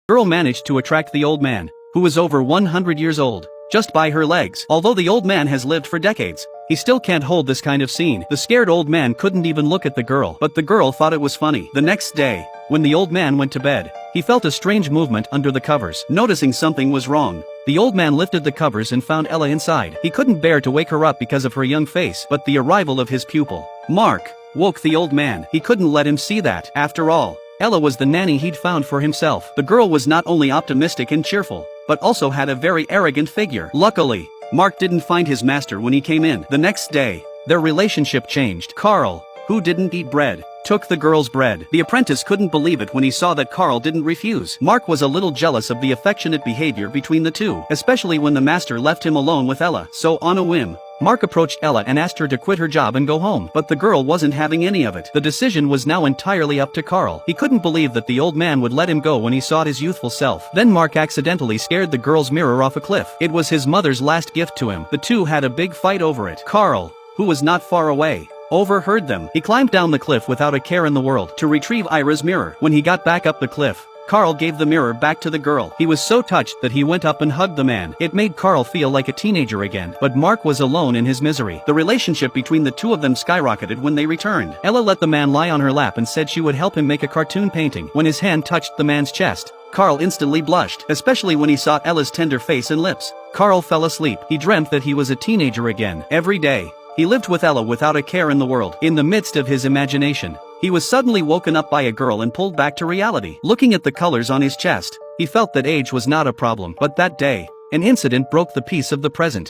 Girl managed to attract the old man, who was over 100 years old, just by her legs. Although the old man has lived for decades, he still can't hold this kind of scene. The scared old man couldn't even look at the girl, but the girl thought it was funny. The next day, when the old man went to bed, he felt a strange movement under the covers. Noticing something was wrong, the old man lifted the covers and found Ella inside. He couldn't bear to wake her up because of her young face, but the arrival of his pupil, Mark, woke the old man. He couldn't let him see that. After all, Ella was the nanny he'd found for himself. The girl was not only optimistic and cheerful, but also had a very arrogant figure. Luckily, Mark didn't find his master when he came in. The next day, their relationship changed. Carl, who didn't eat bread, took the girl's bread. The apprentice couldn't believe it when he saw that Carl didn't refuse. Mark was a little jealous of the affectionate behavior between the two, especially when the master left him alone with Ella. So on a whim, Mark approached Ella and asked her to quit her job and go home. But the girl wasn't having any of it. The decision was now entirely up to Carl. He couldn't believe that the old man would let him go when he saw his youthful self. Then Mark accidentally scared the girl's mirror off a cliff. It was his mother's last gift to him. The two had a big fight over it. Carl, who was not far away, overheard them. He climbed down the cliff without a care in the world to retrieve Ira's mirror. When he got back up the cliff, Carl gave the mirror back to the girl. He was so touched that he went up and hugged the man. It made Carl feel like a teenager again, but Mark was alone in his misery. The relationship between the two of them skyrocketed when they returned. Ella let the man lie on her lap and said she would help him make a cartoon painting. When his hand touched the man's chest, Carl instantly blushed, especially when he saw Ella's tender face and lips. Carl fell asleep. He dreamt that he was a teenager again. Every day, he lived with Ella without a care in the world. In the midst of his imagination, he was suddenly woken up by a girl and pulled back to reality. Looking at the colors on his chest, he felt that age was not a problem. But that day, an incident broke the peace of the present.